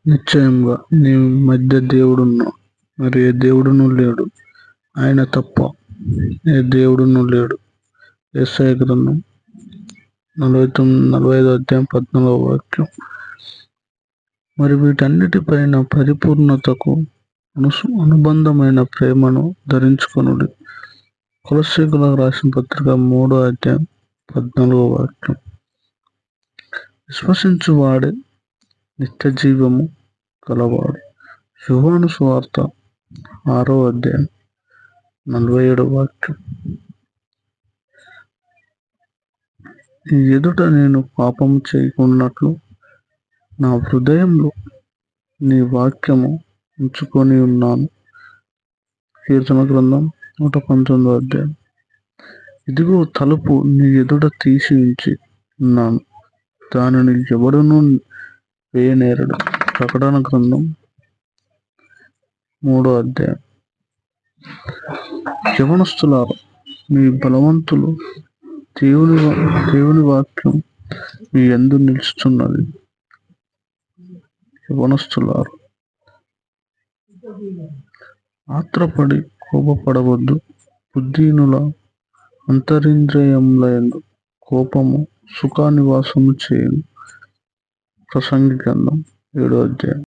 నిశ్చయంగా నీ మధ్య దేవుడున్నాడు, మరి ఏ దేవుడును లేడు. ఆయన తప్ప ఏ దేవుడును లేడు. యెషయా గ్రంథం 45:14 మరి వీటన్నిటిపైన పరిపూర్ణతకు అనుబంధమైన ప్రేమను ధరించుకొనుడి. కొలస్సీయులకు రాసిన పత్రిక 3:14 విశ్వసించువాడే నిత్య జీవము కలవాడు. యోహాను సువార్త 6:47 ఈ ఎదుట నేను పాపము చేయకున్నట్లు నా హృదయంలో నీ వాక్యము ఉంచుకొని ఉన్నాను. కీర్తన గ్రంథం 119. ఇదిగో తలుపు నీ ఎదుట తీసి ఉంచి ఉన్నాను, దానిని ఎవడునూ వేయనేరడు. ప్రకటన గ్రంథం 3. యవనస్తులారా, మీ బలవంతులు దేవుని వాక్యం మీ యందు నిలుస్తున్నది. యవనస్తులారా, ఆత్రపడి కోపపడవద్దు. బుద్ధిహీనుల అంతరింద్రియములందు కోపము సుఖానివాసము చేయును. ప్రసంగి గ్రంథం 7.